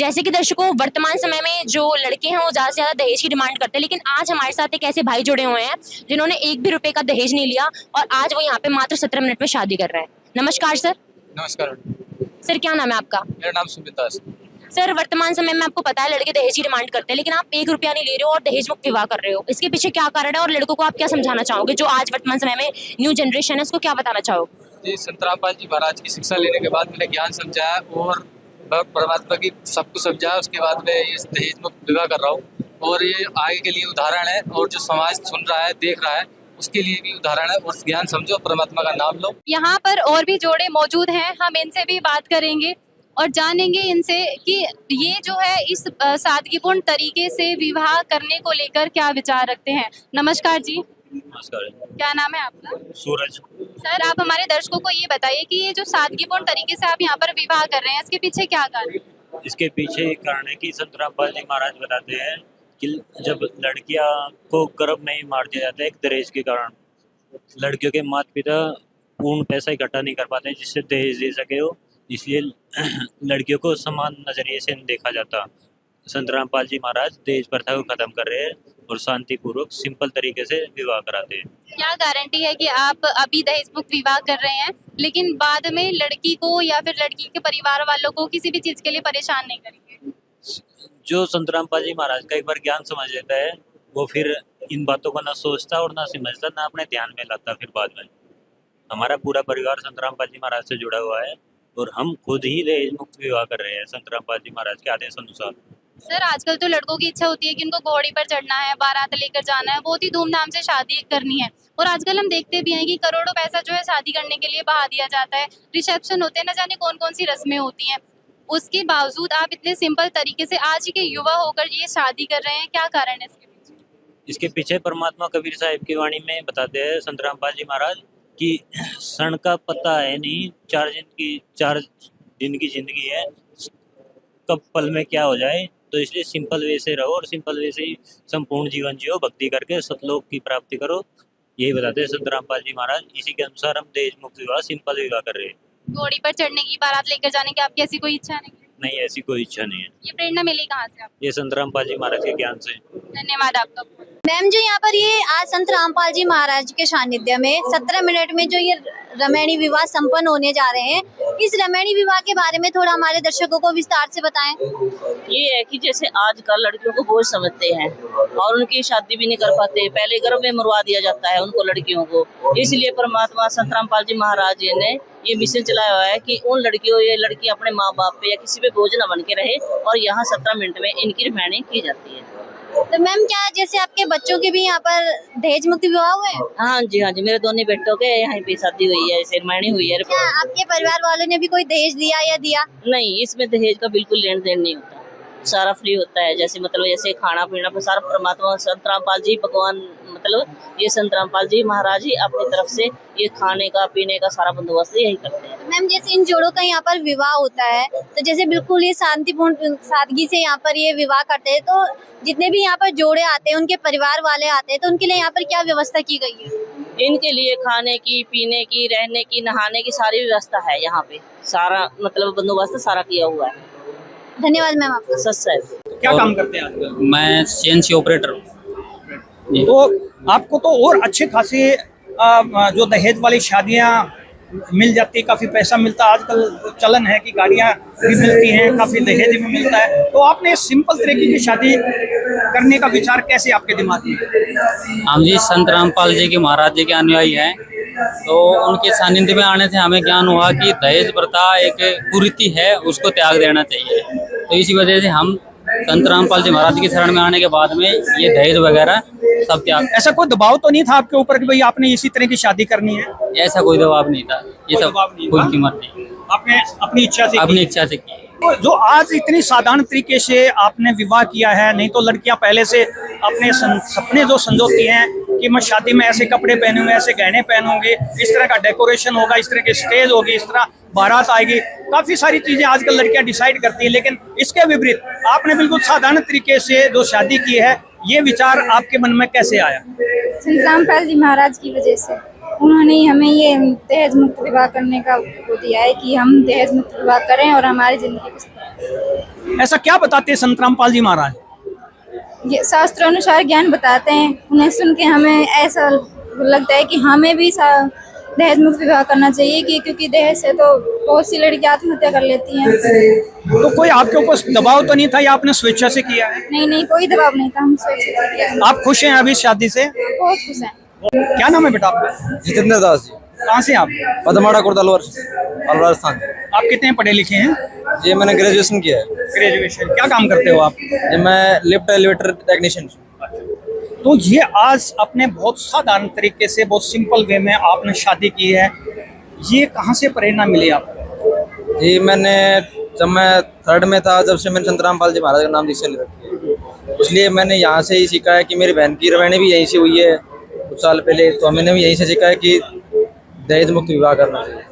जैसे कि दर्शकों, वर्तमान समय में जो लड़के हैं वो ज्यादा से ज्यादा दहेज की डिमांड करते हैं, लेकिन आज हमारे साथ एक ऐसे भाई जुड़े हुए हैं जिन्होंने एक भी रुपए का दहेज नहीं लिया और आज वो यहाँ पे मात्र 17 मिनट में शादी कर रहे हैं। नमस्कार सर। नमस्कार। सर क्या नाम है आपका? मेरा नाम सुमित दास। सर, वर्तमान समय में आपको पता है लड़के दहेज की डिमांड करते हैं, लेकिन आप 1 रुपया नहीं ले रहे हो और दहेज मुक्त विवाह कर रहे हो। इसके पीछे क्या कारण है और लड़कों को आप क्या समझाना चाहोगे? जो आज वर्तमान समय में न्यू जनरेशन है, उसको क्या बताना चाहोगे? जी, संत रामपाल जी महाराज की शिक्षा लेने के बाद मैंने ज्ञान समझा है और परमात्मा की सब कुछ समझा। उसके बाद मैं ये दहेज मुक्त विवाह कर रहा हूँ और ये आगे के लिए उदाहरण है और जो समाज सुन रहा है, देख रहा है, उसके लिए भी उदाहरण है। और ज्ञान समझो, परमात्मा का नाम लो। यहाँ पर और भी जोड़े मौजूद हैं, हम इनसे भी बात करेंगे और जानेंगे इनसे कि ये जो है इस सादगीपूर्ण तरीके से विवाह करने को लेकर क्या विचार रखते हैं। नमस्कार जी। नमस्कार। क्या नाम है आपका? सूरज। सर, आप हमारे दर्शकों को ये बताइए कि ये जो सादगीपूर्ण तरीके से आप यहाँ पर विवाह कर रहे हैं, इसके पीछे क्या कारण है? इसके पीछे एक कारण है कि संत रामपाल जी महाराज बताते हैं कि जब लड़कियां को गर्भ में ही मार दिया जाता है एक दहेज के कारण, लड़कियों के माता पिता पूर्ण पैसा इकट्ठा नहीं कर पाते जिससे दहेज दे सके हो, इसलिए लड़कियों को समान नजरिए से नहीं देखा जाता। संत रामपाल जी महाराज दहेज प्रथा को खत्म कर रहे हैं और शांतिपूर्वक सिंपल तरीके से विवाह कराते हैं। क्या गारंटी है कि आप अभी दहेज मुक्त विवाह कर रहे हैं लेकिन बाद में लड़की को या फिर लड़की के परिवार वालों को किसी भी चीज के लिए परेशान नहीं करेंगे? जो संत रामपाल जी महाराज का एक बार ज्ञान समझ लेता है, वो फिर इन बातों को ना सोचता और ना समझता, ना अपने ध्यान में लाता। फिर बाद में हमारा पूरा परिवार संत रामपाल जी महाराज से जुड़ा हुआ है और हम खुद ही दहेज मुक्त विवाह कर रहे हैं संत रामपाल जी महाराज के आदेश अनुसार। सर, आजकल तो लड़कों की इच्छा होती है कि उनको घोड़ी पर चढ़ना है, बारात लेकर जाना है, बहुत ही धूमधाम से शादी करनी है। और आजकल हम देखते भी हैं कि करोड़ों पैसा जो है शादी करने के लिए बहा दिया जाता है, रिसेप्शन होते हैं, न जाने कौन कौन सी रस्में होती हैं। उसके बावजूद आप इतने सिंपल तरीके से आज के युवा होकर ये शादी कर रहे हैं, क्या कारण है इसके पीछे? इसके पीछे परमात्मा कबीर साहिब की वाणी में बताते हैं संत रामपाल जी महाराज कि क्षण का पता है नहीं, 4 दिन की जिंदगी है, कब पल में क्या हो जाए। तो इसलिए सिंपल वे से रहो और सिंपल वे से ही संपूर्ण जीवन जियो, भक्ति करके सतलोक की प्राप्ति करो, यही बताते हैं संत रामपाल जी महाराज। इसी के अनुसार हम दहेज मुक्त विवाह सिंपल विवाह कर रहे हैं। घोड़ी पर चढ़ने की, बारात लेकर जाने की आपकी ऐसी कोई इच्छा नहीं? ऐसी कोई इच्छा नहीं है। ये प्रेरणा मिली कहाँ से आपको? ये संत रामपाल जी महाराज के ज्ञान से। धन्यवाद आपका। मैम, जो यहाँ पर ये आज संत रामपाल जी महाराज के सानिध्य में 17 मिनट में जो ये रमैणी विवाह संपन्न होने जा रहे हैं, इस रमैणी विवाह के बारे में थोड़ा हमारे दर्शकों को विस्तार से बताएं। ये है कि जैसे आजकल लड़कियों को बोझ समझते हैं और उनकी शादी भी नहीं कर पाते, पहले गर्भ में मरवा दिया जाता है उनको, लड़कियों को। इसलिए परमात्मा संत रामपाल जी महाराज जी ने ये मिशन चलाया हुआ है कि उन लड़कियों, ये लड़की अपने माँ बाप पे या किसी पे बोझ न बन के रहे और यहाँ 17 मिनट में इनकी रमैणी की जाती है। तो मैम, क्या जैसे आपके बच्चों के भी यहाँ पर दहेज मुक्त विवाह हुए हैं? हाँ जी, मेरे दोनों बेटों के यहाँ पे शादी हुई है, रमैणी हुई है। क्या आपके परिवार वालों ने भी कोई दहेज दिया या दिया? नहीं, इसमें दहेज का बिल्कुल लेन देन नहीं होता, सारा फ्री होता है। जैसे मतलब जैसे खाना पीना पर सारा परमात्मा संत रामपाल जी भगवान, मतलब ये संत रामपाल जी महाराज ही अपनी तरफ से ये खाने का पीने का सारा बंदोबस्त यही करते हैं। मैम, जैसे इन जोड़ों का यहाँ पर विवाह होता है तो जैसे बिल्कुल ये शांतिपूर्ण सादगी से यहाँ पर ये विवाह करते हैं, तो जितने भी यहाँ पर जोड़े आते हैं, उनके परिवार वाले आते हैं, तो उनके लिए यहाँ पर क्या व्यवस्था की गई है? इनके लिए खाने की, पीने की, रहने की, नहाने की सारी व्यवस्था है यहाँ पे, सारा मतलब बंदोबस्त सारा किया हुआ है। धन्यवाद मैम आपका। सच। क्या काम करते हैं आजकल? मैं सीएनसी ऑपरेटर हूँ। तो आपको तो और अच्छे खासे जो दहेज वाली शादियां मिल जाती है, काफी पैसा मिलता है। आजकल चलन है कि गाड़ियां भी मिलती हैं, काफी दहेज भी मिलता है। तो आपने सिंपल तरीके की शादी करने का विचार कैसे आपके दिमाग में? हम जी संत रामपाल जी के महाराज जी के अनुयायी हैं, तो उनके सानिध्य में आने से हमें ज्ञान हुआ कि दहेज प्रथा एक कुरीति है, उसको त्याग देना चाहिए। तो इसी वजह से हम संत रामपाल जी महाराज की शरण में आने के बाद में ये दहेज वगैरह सब त्याग। ऐसा कोई दबाव तो नहीं था आपके ऊपर कि भाई आपने इसी तरह की शादी करनी है? ऐसा कोई दबाव नहीं था, ये सब खुद की मर्जी, आपने अपनी इच्छा से की। जो आज इतनी साधारण तरीके से आपने विवाह किया है, नहीं तो लड़कियां पहले से अपने सपने जो संजोती हैं कि मैं शादी में ऐसे कपड़े पहनूंगी, ऐसे गहने पहनूंगी, इस तरह का डेकोरेशन होगा, इस तरह की स्टेज होगी, इस तरह बारात आएगी, काफी सारी चीजें आजकल लड़कियां डिसाइड करती हैं। लेकिन इसके विपरीत आपने बिल्कुल साधारण तरीके से जो शादी की है, ये विचार आपके मन में कैसे आया? संत रामपाल जी महाराज की वजह से। उन्होंने ही हमें ये दहेज मुक्त विवाह करने का वो दिया है कि हम दहेज मुक्त विवाह करें और हमारी जिंदगी को ऐसा क्या बताते हैं संत रामपाल जी महाराज? ये शास्त्रानुसार ज्ञान बताते हैं। उन्हें सुन के हमें ऐसा लगता है कि हमें भी दहेज मुक्त विवाह करना चाहिए कि क्योंकि दहेज से तो बहुत सी लड़कियां आत्महत्या कर लेती हैं। तो कोई आपके ऊपर दबाव तो नहीं था या आपने स्वेच्छा से किया है? नहीं, कोई दबाव नहीं था, हम स्वेच्छा से किया। आप खुश हैं अभी शादी से? बहुत खुश हैं। क्या नाम है बेटा आपका? जितेंद्र दास जी। कहाँ से आप? पदमाड़ा कुर्दा अलवर राजस्थान। आप कितने पढ़े लिखे हैं? जी मैंने ग्रेजुएशन किया है। ग्रेजुएशन। क्या काम करते हो आप? जी मैं लिफ्ट एलिवेटर टेक्नीशियन। तो ये आज अपने बहुत साधारण तरीके से, बहुत सिंपल वे में आपने शादी की है, ये कहाँ से प्रेरणा मिली आपको? जी मैंने जब मैं 3rd में था, जब से मैंने संत रामपाल जी महाराज का नाम दीक्षा ले रखी है, इसलिए मैंने यहाँ से ही सीखा है कि मेरी बहन की रवानी भी यहीं से हुई है कुछ साल पहले, तो मैंने भी यहीं से सीखा है कि दहेज मुक्त विवाह करना चाहिए।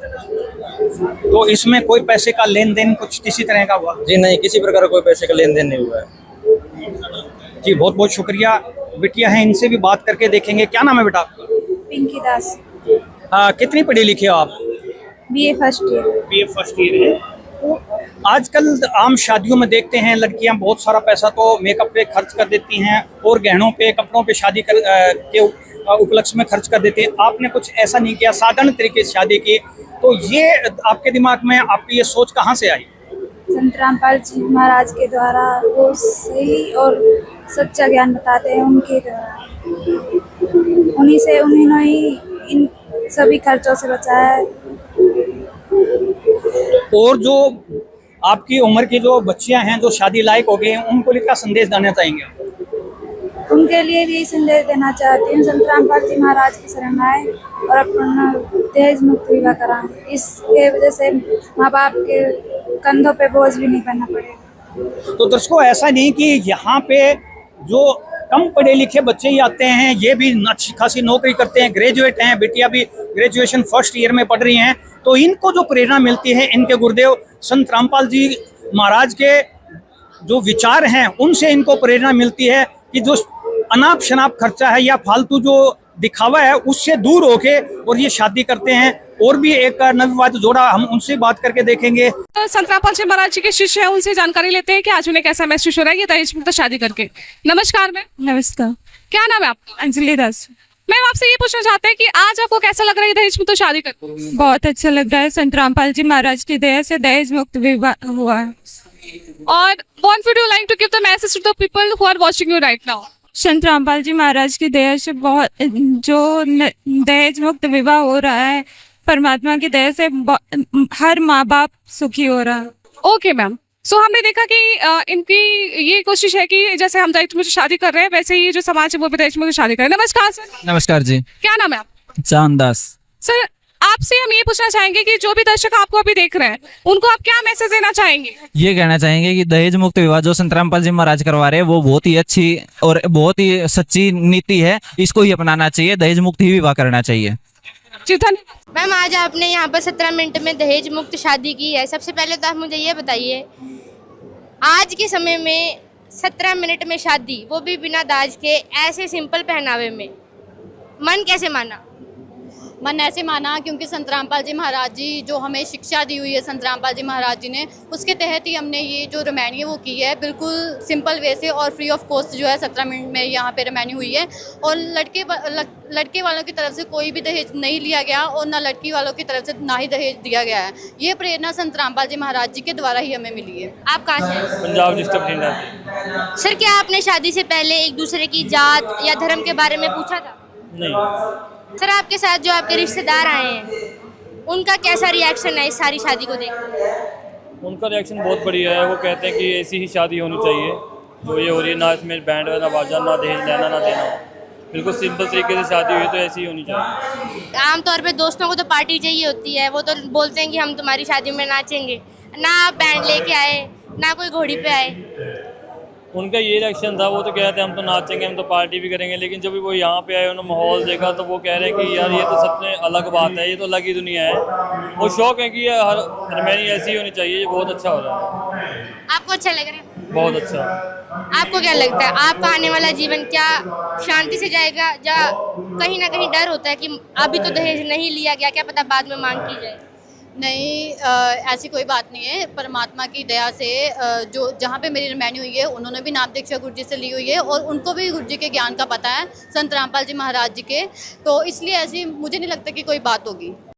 तो इसमें कोई पैसे का लेन देन कुछ किसी तरह का हुआ? जी नहीं, किसी प्रकार का कोई पैसे का लेन देन नहीं हुआ है। जी बहुत बहुत शुक्रिया। बिटिया हैं, इनसे भी बात करके देखेंगे। क्या नाम है बेटा आपका? पिंकी दास। कितनी पढ़ी लिखी हो आप? BA first year. BA first year है। तो आजकल आम शादियों में देखते हैं लड़कियां बहुत सारा पैसा तो मेकअप पे खर्च कर देती हैं और गहनों पे, कपड़ों पे शादी के उपलक्ष्य में खर्च कर देती हैं। आपने कुछ ऐसा नहीं किया, साधारण तरीके से शादी की, तो ये आपके दिमाग में आपकी ये सोच कहाँ से आई? संत रामपाल जी महाराज के द्वारा वो सही और सच्चा ज्ञान बताते हैं, उनके द्वारा उन्होंने ही इन सभी खर्चों से बचाया है। और जो आपकी उम्र की जो बच्चियां हैं जो शादी लायक हो गई हैं, उनको क्या संदेश देना चाहेंगे? उनके लिए भी संदेश देना चाहती हूँ, संत रामपाल जी महाराज की शरण आए और अपना दहेज मुक्त विवाह कराएं। इसके वजह से माँ बाप के कंधों पे बोझ भी नहीं बनना पड़ेगा। तो दर्शकों, ऐसा नहीं कि यहाँ पे जो कम पढ़े लिखे बच्चे ही आते हैं, ये भी अच्छी खासी नौकरी करते हैं, ग्रेजुएट हैं, बेटियां भी ग्रेजुएशन फर्स्ट ईयर में पढ़ रही हैं, तो इनको जो प्रेरणा मिलती है इनके गुरुदेव संत रामपाल जी महाराज के जो विचार हैं उनसे इनको प्रेरणा मिलती है कि जो अनाप शनाप खर्चा है या फालतू जो दिखावा है उससे दूर होके और ये शादी करते हैं। और भी एक नवविवाहित जोड़ा, हम उनसे बात करके देखेंगे। तो संत रामपाल जी महाराज जी के शिष्य हैं, उनसे जानकारी लेते हैं कि आज उन्हें कैसा महसूस हो रहा है ये दहेज मुक्त शादी करके। नमस्कार मैम। नमस्कार। क्या नाम है आपका? अंजलि दास। मैम आपसे ये पूछना चाहते हैं कि आज आपको कैसा लग रहा है दहेज मुक्त शादी करके? बहुत अच्छा लग रहा है, संत रामपाल जी महाराज की दया से दहेज मुक्त विवाह हुआ है। और what would you like to give the message to the people who are watching you right now? संत रामपाल जी महाराज की दया से बहुत जो दहेज मुक्त विवाह हो रहा है, परमात्मा की दया से हर माँ बाप सुखी हो रहा है। Okay ma'am. सो हमने देखा कि इनकी ये कोशिश है कि जैसे हम दहेज मुक्त शादी कर रहे हैं वैसे ही जो समाज है वो भी दहेज मुक्त शादी करे। नमस्कार सर। नमस्कार जी। क्या नाम है आपका? चांद दास। सर आपसे हम ये पूछना चाहेंगे कि जो भी दर्शक आपको अभी देख रहे हैं उनको आप क्या मैसेज देना चाहेंगे? ये कहना चाहेंगे कि दहेज मुक्त विवाह जो संत रामपाल जी महाराज करवा रहे हैं वो बहुत ही अच्छी और बहुत ही सच्ची नीति है, इसको ही अपनाना चाहिए, दहेज मुक्त ही विवाह करना चाहिए। जी धन्यवाद। मैम आज आपने यहाँ पर 17 मिनट में दहेज मुक्त शादी की है। सबसे पहले तो आप मुझे ये बताइए, आज के समय में 17 मिनट में शादी, वो भी बिना दाज के, ऐसे सिंपल पहनावे में, मन कैसे माना? मन ऐसे माना क्योंकि संत रामपाल जी महाराज जी जो हमें शिक्षा दी हुई है, संत रामपाल जी महाराज जी ने, उसके तहत ही हमने ये जो रमैनी है वो की है, बिल्कुल सिंपल वे से और फ्री ऑफ कॉस्ट जो है 17 मिनट में यहाँ पे रमैनी हुई है। और लड़के वालों की तरफ से कोई भी दहेज नहीं लिया गया और ना लड़की वालों की तरफ से ना ही दहेज दिया गया है। ये प्रेरणा संत रामपाल जी महाराज जी के द्वारा ही हमें मिली है। आप कहाँ से हैं? पंजाब डिस्ट्रिक्ट बठिंडा से। सर क्या आपने शादी से पहले एक दूसरे की जात या धर्म के बारे में पूछा था? नहीं। सर आपके साथ जो आपके रिश्तेदार आए हैं उनका कैसा रिएक्शन है इस सारी शादी को देख? उनका रिएक्शन बहुत बढ़िया है। वो कहते हैं कि ऐसी ही शादी होनी चाहिए जो ये हो रही है, ना इसमें बैंड ना बाजा, ना दहेज लेना ना देना, बिल्कुल सिंपल तरीके से शादी हुई तो ऐसी ही होनी चाहिए। आमतौर पे दोस्तों को तो पार्टी चाहिए होती है, वो तो बोलते हैं कि हम तुम्हारी शादी में नाचेंगे, ना आप बैंड लेके आए ना कोई घोड़ी पे आए। उनका ये रिएक्शन था, वो तो कहते हैं हम तो नाचेंगे, हम तो पार्टी भी करेंगे, लेकिन जब वो यहाँ पे आए उन्होंने माहौल देखा तो वो कह रहे हैं कि यार ये तो सबसे अलग बात है, ये तो अलग ही दुनिया है। वो शौक है कि ये हर रमैनी ऐसी होनी चाहिए, ये बहुत अच्छा हो रहा है। आपको अच्छा लग रहा है? बहुत अच्छा। आपको क्या लगता है आपका आने वाला जीवन क्या शांति से जाएगा या कहीं ना कहीं डर होता है कि अभी तो दहेज नहीं लिया गया, क्या पता बाद में मांग की जाए? नहीं, ऐसी कोई बात नहीं है। परमात्मा की दया से जो जहाँ पे मेरी रमैनी हुई है उन्होंने भी नाम दीक्षा गुरु जी से ली हुई है और उनको भी गुरु जी के ज्ञान का पता है, संत रामपाल जी महाराज जी के, तो इसलिए ऐसी मुझे नहीं लगता कि कोई बात होगी।